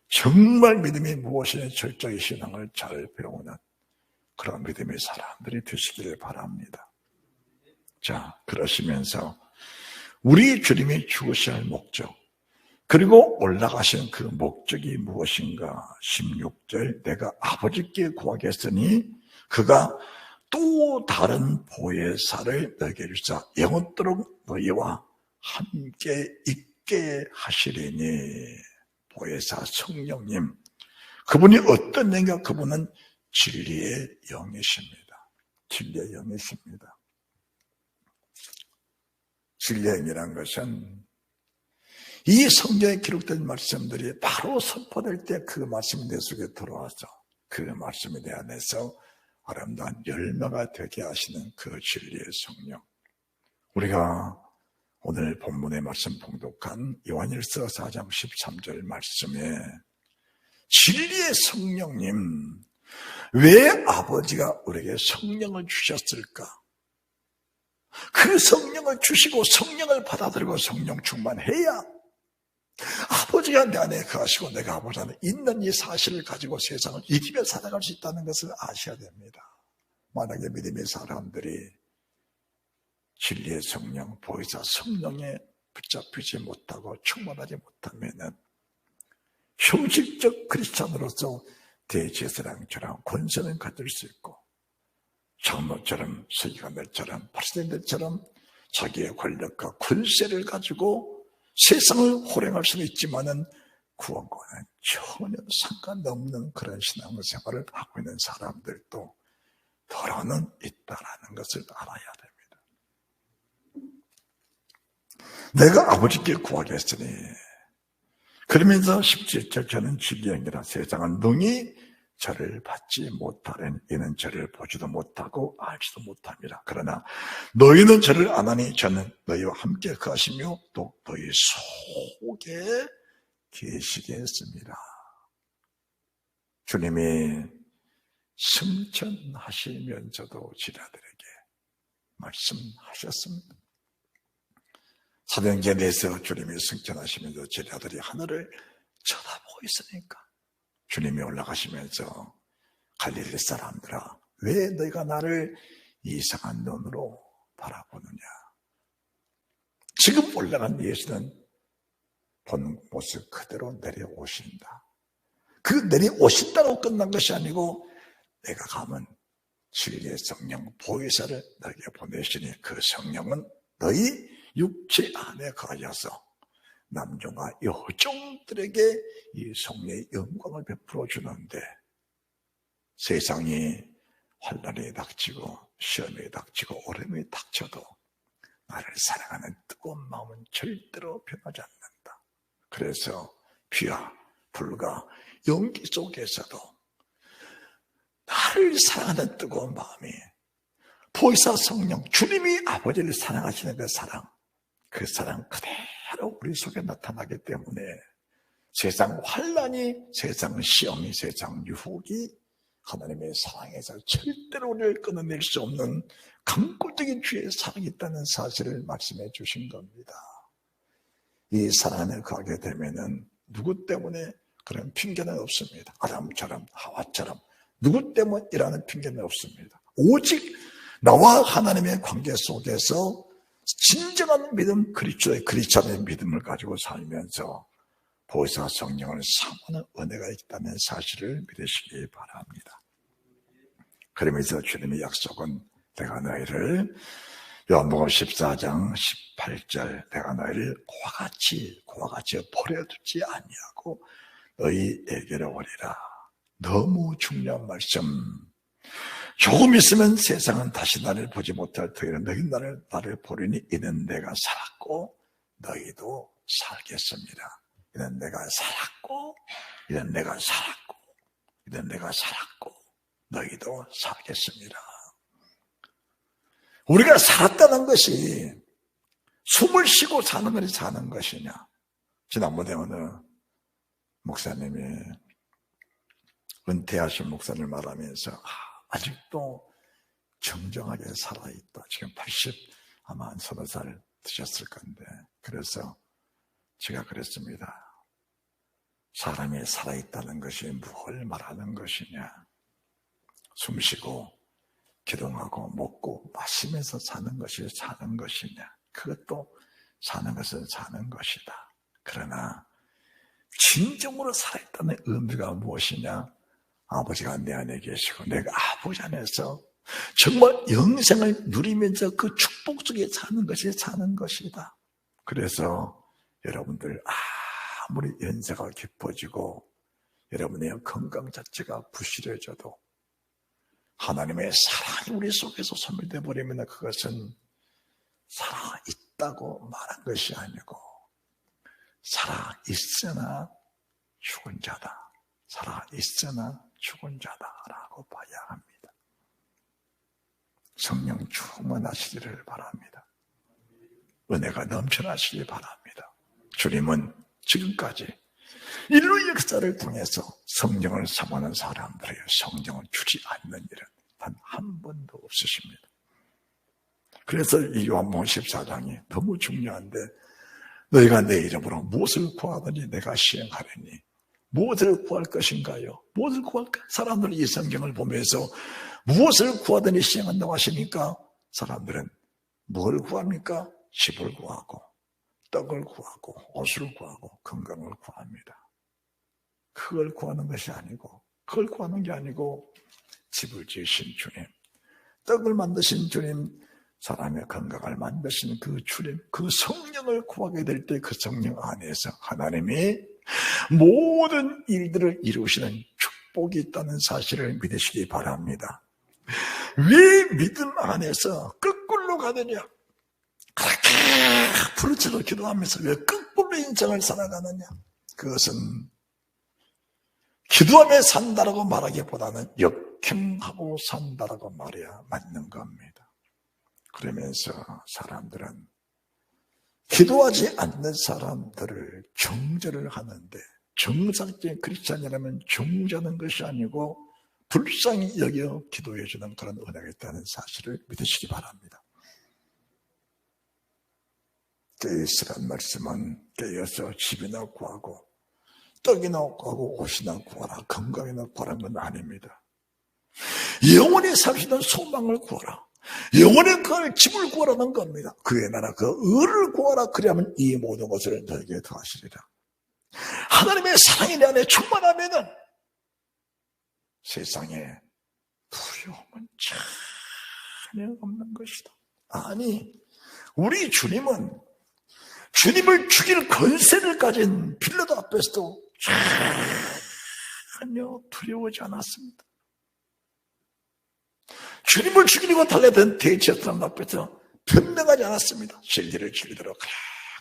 정말 믿음이 무엇인지 철저히 신앙을 잘 배우는 그런 믿음의 사람들이 되시길 바랍니다. 자, 그러시면서 우리 주님이 죽으셔야 할 목적, 그리고 올라가신 그 목적이 무엇인가? 16절, 내가 아버지께 구하겠으니 그가 또 다른 보혜사를 너에게 주사 영원토록 너희와 함께 있게 하시리니. 보혜사 성령님, 그분이 어떤 영인가? 그분은 진리의 영이십니다. 진리의 영이십니다. 진리의 영이란 것은 이 성경에 기록된 말씀들이 바로 선포될 때 그 말씀이 내 속에 들어와서 그 말씀에 내 안에서 아름다운 열매가 되게 하시는 그 진리의 성령. 우리가 오늘 본문의 말씀 봉독한 요한일서 4장 13절 말씀에 진리의 성령님, 왜 아버지가 우리에게 성령을 주셨을까? 그 성령을 주시고 성령을 받아들이고 성령 충만해야 아버지가 내 안에 거하시고 내가 아버지 안에 있는 이 사실을 가지고 세상을 이기며 살아갈 수 있다는 것을 아셔야 됩니다. 만약에 믿음의 사람들이 진리의 성령, 보혜사 성령에 붙잡히지 못하고 충만하지 못하면은 형식적 크리스찬으로서 대제사장처럼 권세는 가질 수 있고 장로처럼, 서기관들처럼, 바리새인들처럼 자기의 권력과 권세를 가지고 세상을 호령할 수는 있지만은 구원과는 전혀 상관없는 그런 신앙생활을 하고 있는 사람들도 더러는 있다라는 것을 알아야 됩니다. 내가 아버지께 구하겠으니, 그러면서 17절, 저는 진리의 영이라 세상은 능히 저를 받지 못하려니 이는 저를 보지도 못하고 알지도 못함이라. 그러나 너희는 저를 아나니 저는 너희와 함께 거하시며 또 너희 속에 계시겠습니다. 주님이 승천하시면서도 제자들에게 말씀하셨습니다. 사도행전에서 주님이 승천하시면서 제자들이 하늘을 쳐다보고 있으니까 주님이 올라가시면서 갈릴리 사람들아, 왜 너희가 나를 이상한 눈으로 바라보느냐? 지금 올라간 예수는 본 모습 그대로 내려오신다. 그 내려오신다고 끝난 것이 아니고 내가 가면 진리의 성령 보혜사를 너에게 보내시니 그 성령은 너희 육체 안에 거하여서 남종과 여종들에게 이 성령의 영광을 베풀어 주는데, 세상이 환난이 닥치고 시험이 닥치고 어려움이 닥쳐도 나를 사랑하는 뜨거운 마음은 절대로 변하지 않는다. 그래서 비와 불과 연기 속에서도 나를 사랑하는 뜨거운 마음이 보혜사 성령, 주님이 아버지를 사랑하시는 그 사랑 그대로 우리 속에 나타나기 때문에 세상 환난이, 세상 시험이, 세상 유혹이 하나님의 사랑에서 절대로 우리를 끊어낼 수 없는 강고적인 주의 사랑이 있다는 사실을 말씀해 주신 겁니다. 이 사랑 안에 가게 되면은 누구 때문에 그런 핑계는 없습니다. 아담처럼 하와처럼 누구 때문이라는 핑계는 없습니다. 오직 나와 하나님의 관계 속에서 진정한 믿음, 그리스도의 믿음을 가지고 살면서 보혜사 성령을 사모하는 은혜가 있다는 사실을 믿으시기 바랍니다. 그러면서 주님의 약속은 내가 너희를 요한복음 14장 18절 내가 너희를 그와 같이 버려두지 아니하고 너희에게로 오리라. 너무 중요한 말씀. 조금 있으면 세상은 다시 나를 보지 못할 터이라 너희 나를 보리니 이는 내가 살았고 너희도 살겠습니다. 이는 내가 살았고 이는 내가 살았고 이는 내가 살았고 너희도 살겠습니다. 우리가 살았다는 것이 숨을 쉬고 사는 것이 사는 것이냐. 지난번에 어느 목사님이 은퇴하신 목사님을 말하면서 아직도 정정하게 살아있다. 지금 80 아마 한 30살 드셨을 건데 그래서 제가 그랬습니다. 사람이 살아있다는 것이 뭘 말하는 것이냐. 숨쉬고 기동하고 먹고 마시면서 사는 것이 사는 것이냐. 그것도 사는 것은 사는 것이다. 그러나 진정으로 살아있다는 의미가 무엇이냐. 아버지가 내 안에 계시고 내가 아버지 안에서 정말 영생을 누리면서 그 축복 속에 사는 것이 사는 것이다. 그래서 여러분들 아무리 연세가 깊어지고 여러분의 건강 자체가 부실해져도 하나님의 사랑이 우리 속에서 소멸되어 버리면 그것은 살아있다고 말한 것이 아니고 살아있으나 죽은 자다. 살아있으나 죽은 자다라고 봐야 합니다. 성령 충만하시기를 바랍니다. 은혜가 넘쳐나시기 바랍니다. 주님은 지금까지 인류 역사를 통해서 성령을 사모하는 사람들에게 성령을 주지 않는 일은 단 한 번도 없으십니다. 그래서 이 요한복음 14장이 너무 중요한데 너희가 내 이름으로 무엇을 구하더니 내가 시행하리니 무엇을 구할 것인가요? 무엇을 구할까? 사람들은 이 성경을 보면서 무엇을 구하더니 시행한다고 하시니까 사람들은 뭘 구합니까? 집을 구하고 떡을 구하고 옷을 구하고 건강을 구합니다. 그걸 구하는 것이 아니고 그걸 구하는 게 아니고 집을 지으신 주님, 떡을 만드신 주님, 사람의 건강을 만드신 그 주님, 그 성령을 구하게 될 때 그 성령 안에서 하나님이 모든 일들을 이루시는 축복이 있다는 사실을 믿으시기 바랍니다. 왜 믿음 안에서 거꾸로 가느냐? 그렇게 부르짖어 기도하면서 왜 거꾸로 인생을 살아가느냐? 그것은 기도하며 산다라고 말하기보다는 역행하고 산다라고 말해야 맞는 겁니다. 그러면서 사람들은 기도하지 않는 사람들을 정죄를 하는데 정상적인 크리스찬이라면 정죄하는 것이 아니고 불쌍히 여겨 기도해 주는 그런 은혜가 있다는 사실을 믿으시기 바랍니다. 깨있으란 말씀은 깨어서 집이나 구하고 떡이나 구하고 옷이나 구하라 건강이나 구하라는 건 아닙니다. 영원히 살 수 있는 소망을 구하라. 영원히 그 집을 구하라는 겁니다. 그의 나라 그 의를 구하라. 그리하면 이 모든 것을 너에게 더하시리라. 하나님의 사랑이 내 안에 충만하면은 세상에 두려움은 전혀 없는 것이다. 아니, 우리 주님은 주님을 죽일 권세를 가진 빌라도 앞에서도 전혀 두려워하지 않았습니다. 주님을 죽이려고 달려든 대제사장 앞에서 변명하지 않았습니다. 진리를 진리대로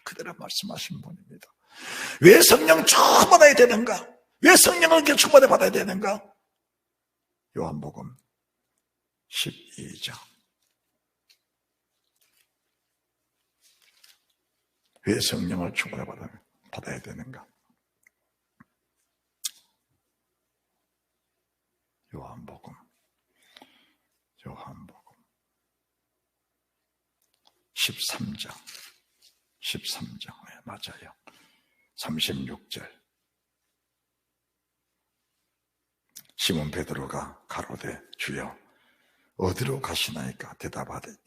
그대로 말씀하신 분입니다. 왜 성령 처음 받아야 되는가? 왜 성령을 이렇게 충만히 받아야 되는가? 요한복음 12장. 왜 성령을 충만히 받아야 되는가? 요한복음 13장. 네, 맞아요. 36절. 시몬 베드로가 가로되 주여 어디로 가시나이까?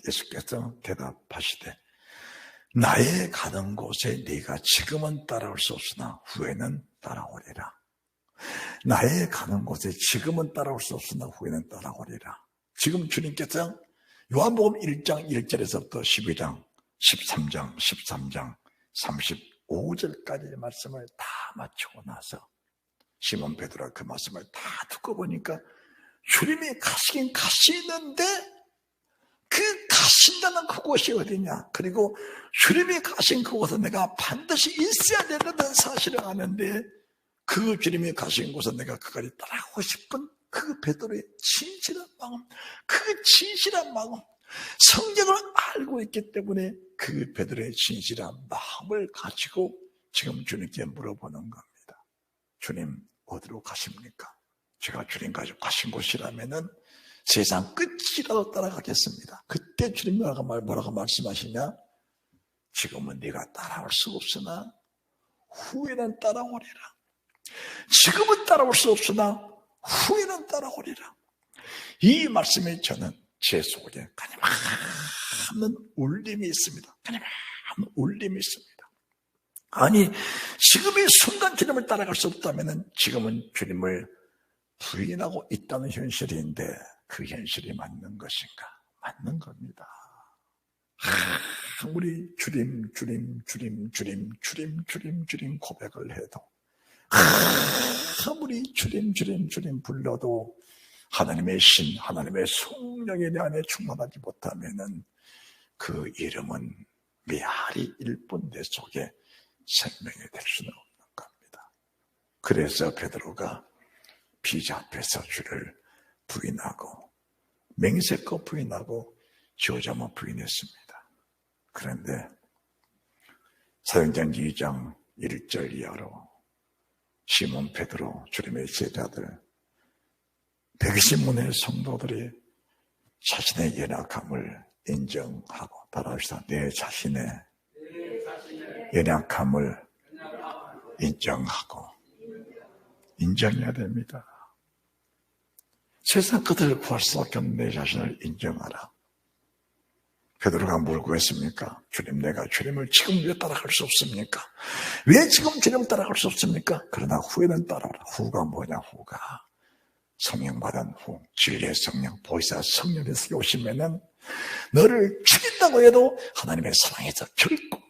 예수께서 대답하시되 나의 가는 곳에 네가 지금은 따라올 수 없으나 후에는 따라오리라. 나의 가는 곳에 지금은 따라올 수 없으나 후에는 따라오리라. 지금 주님께서 요한복음 1장 1절에서부터 12장, 13장, 13장, 35절까지의 말씀을 다 마치고 나서 시몬 베드로가 그 말씀을 다 듣고 보니까 주님이 가시긴 가시는데 그 가신다는 그곳이 어디냐, 그리고 주님이 가신 그곳에 내가 반드시 있어야 된다는 사실을 아는데 그 주님이 가신 곳에 내가 그까지 따라가고 싶은 그 베드로의 진실한 마음, 그 진실한 마음, 성경을 알고 있기 때문에 그 베드로의 진실한 마음을 가지고 지금 주님께 물어보는 겁니다. 주님, 어디로 가십니까? 제가 주님까지 가신 곳이라면은 세상 끝이라도 따라가겠습니다. 그때 주님이 뭐라고 말씀하시냐? 지금은 네가 따라올 수 없으나 후에는 따라오리라. 지금은 따라올 수 없으나 후에는 따라오리라. 이 말씀에 저는 제 속에 가ним없는 울림이 있습니다. 가ним없는 울림이 있습니다. 아니, 지금의 순간 주님을 따라갈 수 없다면 지금은 주님을 부인하고 있다는 현실인데 그 현실이 맞는 것인가? 맞는 겁니다. 우리 주님 고백을 해도, 아무리 주님 불러도 하나님의 신, 하나님의 성령의 내 안에 충만하지 못하면은 그 이름은 메아리일 뿐 내 속에 생명이 될 수는 없는 겁니다. 그래서 베드로가 비자 앞에서 주를 부인하고 맹세코 부인하고 지오자마 부인했습니다. 그런데 사도행전 2장 1절 이하로 시몬 베드로 주님의 제자들 120문의 성도들이 자신의 연약함을 인정하고 따라합시다. 내 자신의 연약함을 인정하고 인정해야 됩니다. 세상 끝을 구할 수 없는 내 자신을 인정하라. 베드로가 뭘 구했습니까? 주님, 내가 주님을 지금 왜 따라갈 수 없습니까? 왜 지금 주님을 따라갈 수 없습니까? 그러나 후에는 따라오라. 후가 뭐냐? 후가 성령 받은 후, 진리의 성령, 보혜사 성령에서 오시면은 너를 죽인다고 해도 하나님의 사랑에서 결코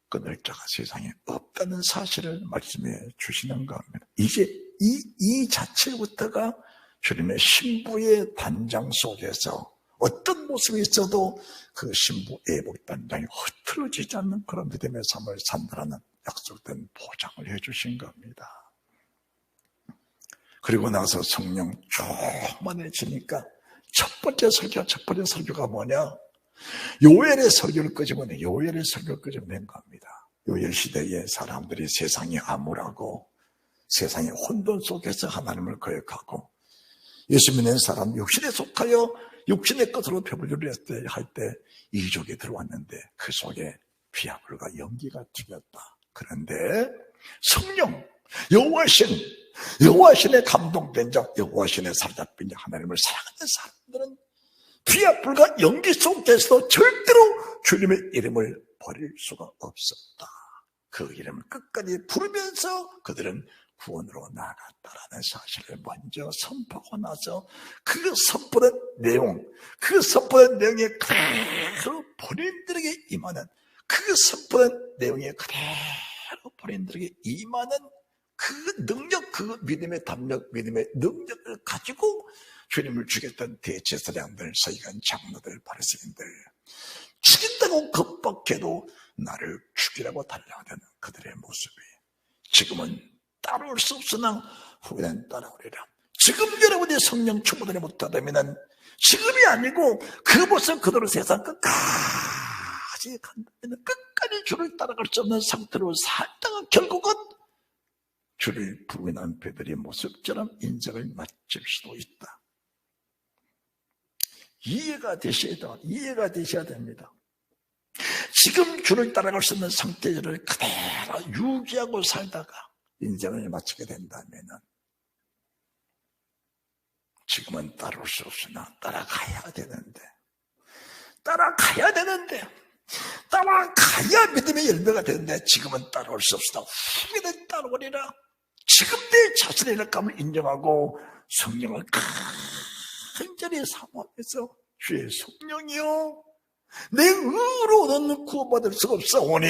끊을 자가 세상에 없다는 사실을 말씀해 주시는 겁니다. 이제 이 자체부터가 주님의 신부의 단장 속에서 어떤 모습이 있어도 그 신부 애복 단장이 흐트러지지 않는 그런 믿음의 삶을 산다는 약속된 보장을 해주신 겁니다. 그리고 나서 성령 충만해지니까 첫 번째 설교가 뭐냐? 요엘의 설교를 끄집어낸 겁니다. 요엘 시대에 사람들이 세상이 암울하고 세상의 혼돈 속에서 하나님을 거역하고 예수 믿는 사람 육신에 속하여 육신의 것으로 표부를 할 때 이족이 들어왔는데 그 속에 피와 불과 연기가 튀겼다. 그런데 성령, 여호와신의 감동된 자, 여호와신의 사로잡힌 자, 하나님을 사랑하는 사람들은 피와 불과 연기 속에서 절대로 주님의 이름을 버릴 수가 없었다. 그 이름을 끝까지 부르면서 그들은 구원으로 나아갔다라는 사실을 먼저 선포하고 나서 그 선포된 내용이 그대로 본인들에게 임하는, 그 선포된 내용이 그대로 본인들에게 임하는 그 능력, 그 믿음의 담력, 믿음의 능력을 가지고 주님을 죽였던 대제사장들, 서기관, 장로들, 바리새인들, 죽인다고 겁박해도 나를 죽이라고 달려가는 그들의 모습이 지금은 따라올 수 없으나 후에는 따라오리라. 지금 여러분이 성령 충만하지 못하다면 지금이 아니고 그 모습 그대로 세상 끝까지 간다면 끝까지 주를 따라갈 수 없는 상태로 살다가 결국은 주를 부인한 베드로의 모습처럼 인생을 마칠 수도 있다. 이해가 되셔야 됩니다. 지금 주를 따라갈 수 있는 상태를 그대로 유지하고 살다가 인생을 마치게 된다면 지금은 따라올 수 없으나 따라가야 따라가야 믿음의 열매가 되는데 지금은 따라올 수 없으나 후에는 따라오리라. 지금 내 자신의 약함을 인정하고 성령을 간절히 사모하면서 주의 성령이요 내 의로 얻는 구원받을 수가 없사오니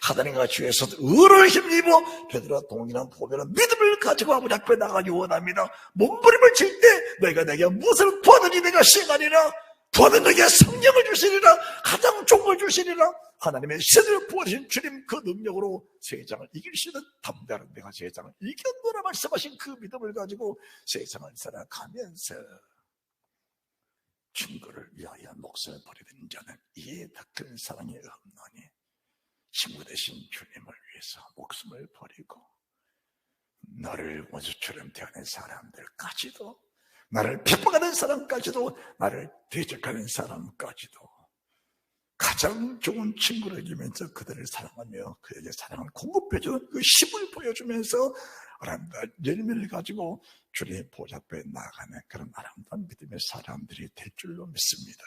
하나님과 주에서 의를 힘입어 베드로와 동일한 보배는 믿음을 가지고 아버지 앞에 나가기 원합니다. 몸부림을 칠 때 너희가 내게 무엇을 구하든지 내가 시행하리라. 구하는 너희에게 성령을 주시리라. 가장 좋은 걸 주시리라. 하나님의 세대를 부어주신 주님 그 능력으로 세상을 이길 수 있는 담대한 내가 세상을 이겼노라 말씀하신 그 믿음을 가지고 세상을 살아가면서 친구를 위하여 목숨을 버리는 자는 이에 더 큰 사랑이 없노니 친구 되신 주님을 위해서 목숨을 버리고 나를 원수처럼 대하는 사람들까지도 나를 핍박하는 사람까지도 나를 대적하는 사람까지도 가장 좋은 친구를 이기면서 그들을 사랑하며 그에게 사랑을 공급해주는 그 힘을 보여주면서 아름다운 열매를 가지고 주님의 보좌 앞에 나아가는 그런 아름다운 믿음의 사람들이 될 줄로 믿습니다.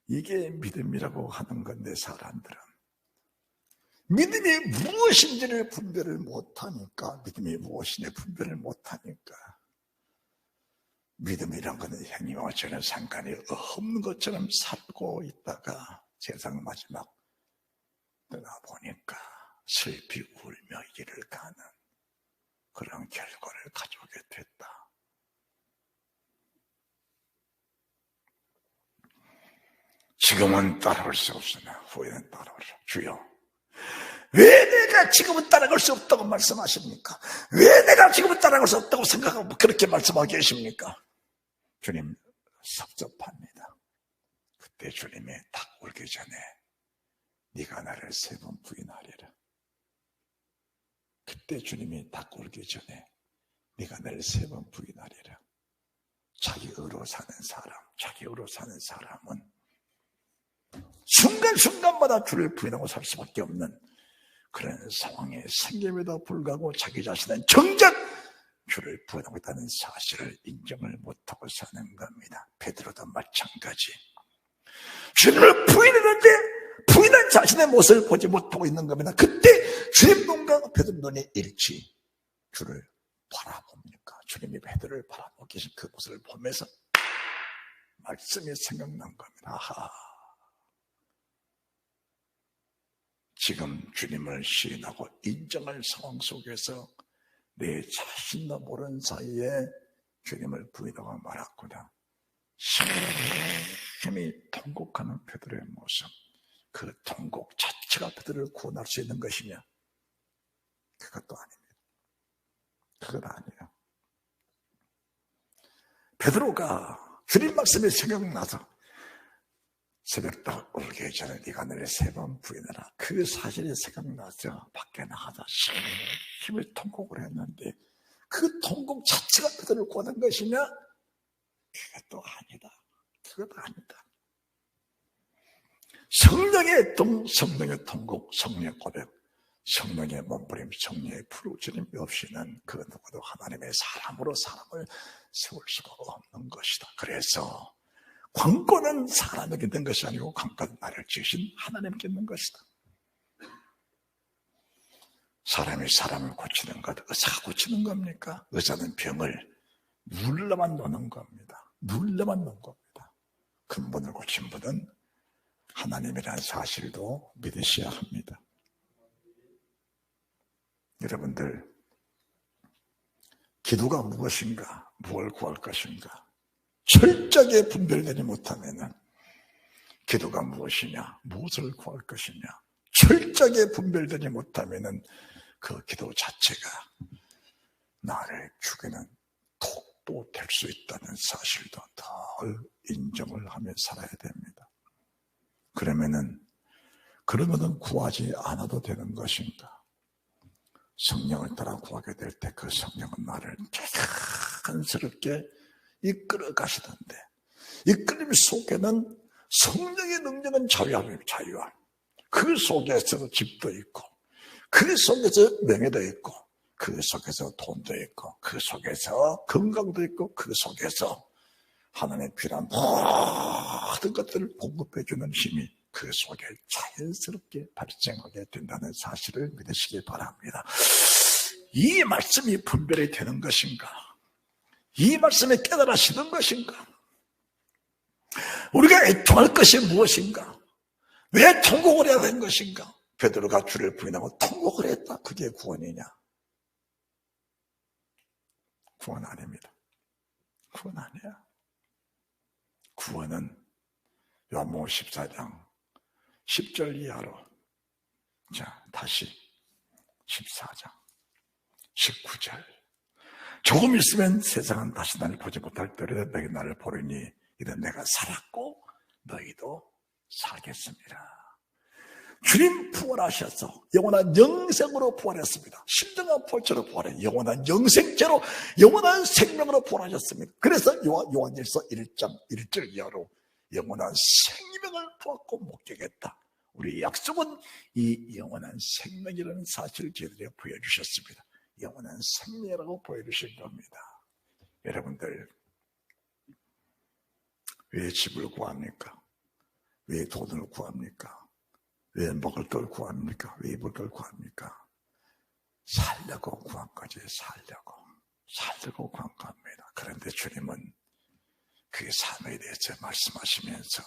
이게 믿음이라고 하는 건데 사람들은 믿음이 무엇인지를 분별을 못하니까 믿음이 무엇인지 분별을 못하니까 믿음이란 것은 행위와 전혀 상관이 없는 것처럼 살고 있다가 세상 마지막 떠나보니까 슬피 울며 길을 가는 그런 결과를 가져오게 됐다. 지금은 따라올 수 없으나 후에는 따라오리라. 주여 왜 내가 지금은 따라갈 수 없다고 말씀하십니까? 왜 내가 지금은 따라갈 수 없다고 생각하고 그렇게 말씀하고 계십니까? 주님 섭섭합니다. 그때 주님이 딱 울기 전에 네가 나를 3번 부인하리라. 그때 주님이 딱 울기 전에 네가 나를 3번 부인하리라. 자기 의로 사는 사람, 자기 의로 사는 사람은 순간순간마다 주를 부인하고 살 수밖에 없는 그런 상황에 생김에도 불구하고 자기 자신은 정작 주를 부인하고 있다는 사실을 인정을 못하고 사는 겁니다. 베드로도 마찬가지. 주님을 부인했는데 부인한 자신의 모습을 보지 못하고 있는 겁니다. 그때 주님 눈과 베드로 눈이 일치. 주를 바라봅니까? 주님이 베드로를 바라보고 계신 그 모습을 보면서 말씀이 생각난 겁니다. 아하. 지금 주님을 시인하고 인정할 상황 속에서 내 자신도 모르는 사이에 주님을 부인하고 말았구나. 심히 통곡하는 베드로의 모습, 그 통곡 자체가 베드로를 구원할 수 있는 것이냐? 그것도 아닙니다. 그건 아니에요. 베드로가 주님 말씀이 생각나서 새벽도 울기 전에 네가 나를 3번 부인하라. 그 사실이 생각나서 밖에 나가서 힘을 통곡을 했는데 그 통곡 자체가 그들을 구하는 것이냐? 그것도 아니다. 그것도 아니다. 성령의 성령의 통곡, 성령의 고백, 성령의 몸부림, 성령의 부르짖음이 없이는 그 누구도 하나님의 사람으로 사람을 세울 수가 없는 것이다. 그래서 관건은 사람에게 있는 것이 아니고 관건은 나를 지으신 하나님께 있는 것이다. 사람이 사람을 고치는 것, 의사가 고치는 겁니까? 의사는 병을 눌러만 놓는 겁니다. 눌러만 놓는 겁니다. 근본을 고친 분은 하나님이라는 사실도 믿으셔야 합니다. 여러분들, 기도가 무엇인가? 무엇을 구할 것인가? 철저하게 분별되지 못하면 기도가 무엇이냐, 무엇을 구할 것이냐 철저하게 분별되지 못하면 그 기도 자체가 나를 죽이는 독도 될 수 있다는 사실도 덜 인정을 하며 살아야 됩니다. 그러면은 구하지 않아도 되는 것인가? 성령을 따라 구하게 될 때 그 성령은 나를 자연스럽게 이끌어 가시던데 이끌림 속에는 성령의 능력은 자유함입니다. 자유함. 그 속에서 집도 있고 그 속에서 명예도 있고 그 속에서 돈도 있고 그 속에서 건강도 있고 그 속에서 하나님의 필요한 모든 것들을 공급해 주는 힘이 그 속에 자연스럽게 발생하게 된다는 사실을 믿으시기 바랍니다. 이 말씀이 분별이 되는 것인가? 이 말씀에 깨달아지는 것인가? 우리가 애통할 것이 무엇인가? 왜 통곡을 해야 되는 것인가? 베드로가 주를 부인하고 통곡을 했다. 그게 구원이냐? 구원 아닙니다. 구원 아니야. 구원은 요한복음 14장 10절 이하로, 자 다시 14장 19절, 조금 있으면 세상은 다시 나를 보지 못할 때에 너희 나를 보리니 이는 내가 살았고 너희도 살겠습니다. 주님 부활하셔서 영원한 영생으로 부활했습니다. 신령한 볼처로 부활해 영원한 영생체로 영원한 생명으로 부활하셨습니다. 그래서 요한일서 1장 1절 이하로 영원한 생명을 보았고 목격했다. 우리의 약속은 이 영원한 생명이라는 사실을 저희들에게 보여주셨습니다. 영원한 생명이라고 보여주신 겁니다. 여러분들, 왜 집을 구합니까? 왜 돈을 구합니까? 왜 먹을 걸 구합니까? 왜 입을 걸 구합니까? 살려고 구한 거지. 살려고 구한 겁니다. 그런데 주님은 그 삶에 대해서 말씀하시면서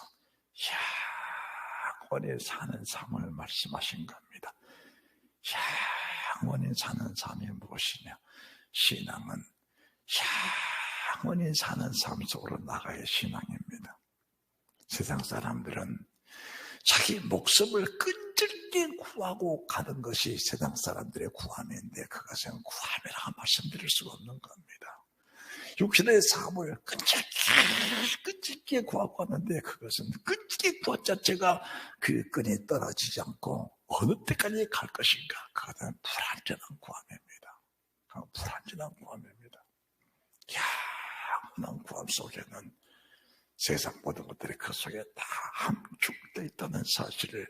영원히 사는 삶을 말씀하신 겁니다. 영원히 사는 삶이 무엇이냐? 신앙은 영원히 사는 삶 속으로 나가야 신앙입니다. 세상 사람들은 자기 목숨을 끈질게 구하고 가는 것이 세상 사람들의 구함인데 그것은 구함이라고 말씀드릴 수가 없는 겁니다. 육신의 삶을 끈질게 구하고 하는데 그것은 끈질게 구한 자체가 그 끈이 떨어지지 않고 어느 때까지 갈 것인가? 그것은 불완전한 구함입니다. 불완전한 구함입니다. 영원한 구함 속에는 세상 모든 것들이 그 속에 다 함축되어 있다는 사실을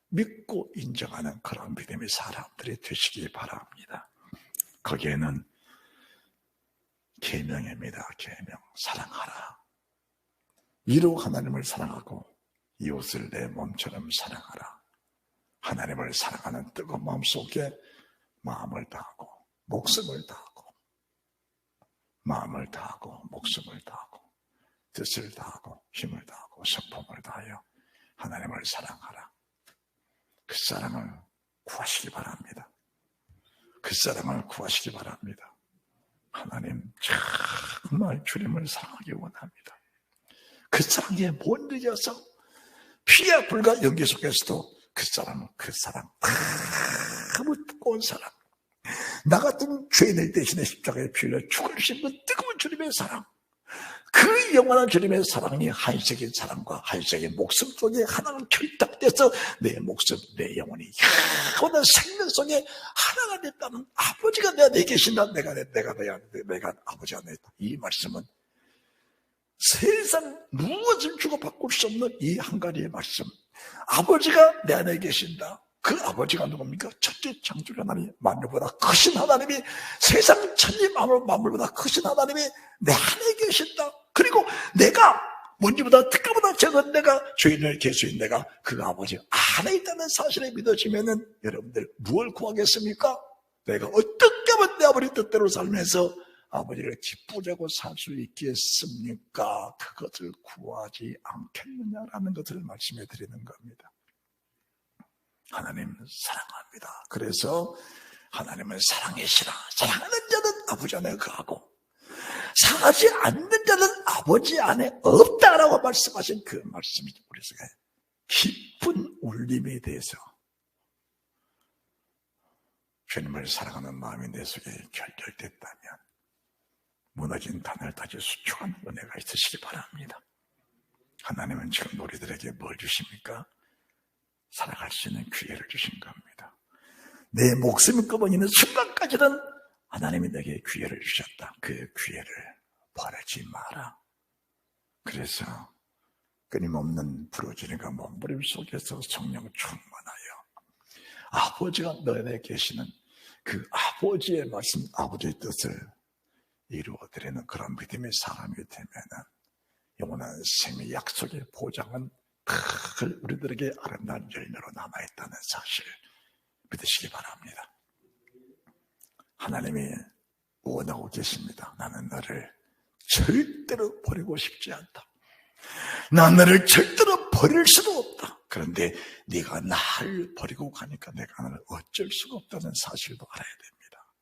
믿고 인정하는 그런 믿음의 사람들이 되시기 바랍니다. 거기에는 계명입니다. 계명. 사랑하라. 이로 하나님을 사랑하고 이웃을 내 몸처럼 사랑하라. 하나님을 사랑하는 뜨거운 마음 속에 마음을 다하고 목숨을 다하고 마음을 다하고 목숨을 다하고 뜻을 다하고 힘을 다하고 성품을 다하여 하나님을 사랑하라. 그 사랑을 구하시기 바랍니다. 그 사랑을 구하시기 바랍니다. 하나님 정말 주님을 사랑하기 원합니다. 그 사랑에 못 느껴서 피와 불과 연기 속에서도 그 사랑 너무 뜨거운 사랑, 나 같은 죄인을 대신해 십자가에 피 흘려 죽으신 그 뜨거운 주님의 사랑, 그 영원한 주님의 사랑이 한세의 사랑과 한세의 목숨 속에 하나가 결탁돼서 내 목숨, 내 영혼이 영원한 생명 속에 하나가 됐다는 아버지가 내 안에 계신다. 내가 아버지 안에 있다. 이 말씀은 세상 무엇을 주고 바꿀 수 없는 이 한 가지의 말씀. 아버지가 내 안에 계신다. 그 아버지가 누굽니까? 첫째 창조주 하나님, 만물보다 크신 하나님이, 세상 천지 만물보다 크신 하나님이 내 안에 계신다. 그리고 내가 먼지보다 특가보다 적은 내가, 죄인을 개수인 내가 그 아버지 안에 있다는 사실에 믿어지면은 여러분들 무엇을 구하겠습니까? 내가 어떻게 하면 내 아버지 뜻대로 살면서 아버지를 기쁘자고 살 수 있겠습니까? 그것을 구하지 않겠느냐라는 것을 말씀해 드리는 겁니다. 하나님 사랑합니다. 그래서 하나님은 사랑이시라. 사랑하는 자는 아버지 안에 거하고 사랑하지 않는 자는 아버지 안에 없다라고 말씀하신 그 말씀이 우리 속에 깊은 울림에 대해서 주님을 사랑하는 마음이 내 속에 결결됐다면 무너진 단을 다시 수축하는 은혜가 있으시기 바랍니다. 하나님은 지금 우리들에게 뭘 주십니까? 살아갈 수 있는 기회를 주신 겁니다. 내 목숨이 끊어지는 순간까지는 하나님이 내게 기회를 주셨다. 그 기회를 버리지 마라. 그래서 끊임없는 부러지니까 몸부림 속에서 성령 충만하여 아버지가 너 안에 계시는 그 아버지의 말씀, 아버지의 뜻을 이루어드리는 그런 믿음의 사람이 되면은 영원한 생명의 약속의 보장은 늘 우리들에게 아름다운 열매로 남아있다는 사실을 믿으시기 바랍니다. 하나님이 원하고 계십니다. 나는 너를 절대로 버리고 싶지 않다. 난 너를 절대로 버릴 수도 없다. 그런데 네가 나를 버리고 가니까 내가 너를 어쩔 수가 없다는 사실도 알아야 됩니다.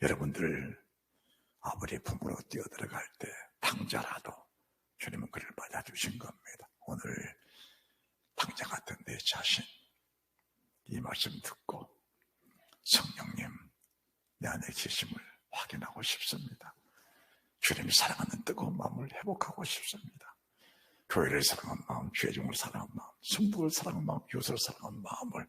여러분들 아버지 품으로 뛰어들어갈 때 당자라도 주님은 그를 맞아주신 겁니다. 오늘 당자 같은 내 자신 이 말씀 듣고 성령님 내 안에 계심을 확인하고 싶습니다. 주님이 사랑하는 뜨거운 마음을 회복하고 싶습니다. 교회를 사랑하는 마음, 죄종을 사랑하는 마음, 성북을 사랑하는 마음, 교회를 사랑하는 마음을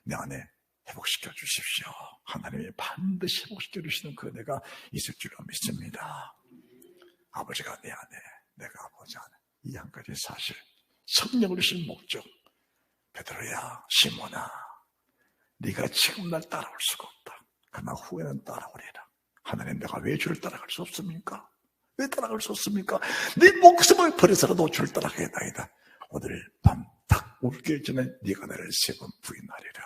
내 안에 회복시켜 주십시오. 하나님이 반드시 회복시켜 주시는 그 은혜가 있을 줄로 믿습니다. 아버지가 내 안에, 내가 아버지 안에 이 한 가지 사실, 성령을 주신 목적. 베드로야, 시몬아, 네가 지금 날 따라올 수가 없다. 그러나 후에는 따라오리라. 하나님, 내가 왜 주를 따라갈 수 없습니까? 왜 따라갈 수 없습니까? 네 목숨을 버려서라도 주를 따라가겠나이다. 오늘 밤 딱 울기 전에 네가 나를 3번 부인하리라.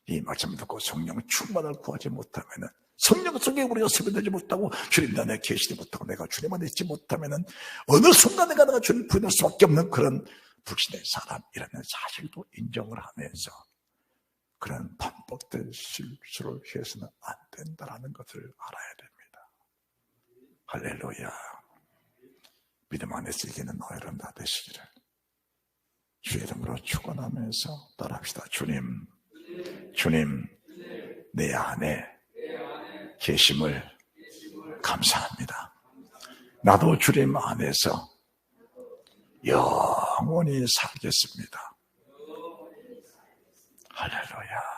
이 말씀 듣고 성령 충만을 구하지 못하면은, 성령 속에 우리가 세배되지 못하고 주님 안에 계시지 못하고 내가 주님 안에 있지 못하면은 어느 순간 내가 주님 부인할 수밖에 없는 그런 불신의 사람이라는 사실도 인정을 하면서 그런 반복된 실수를 해서는 안 된다는 것을 알아야 됩니다. 할렐루야. 믿음 안에서 이기는 너희는 다 되시기를 주의 이름으로 축원하면서 따라합시다. 주님 내 안에 계심을 감사합니다. 나도 주님 안에서 영원히 살겠습니다. 할렐루야.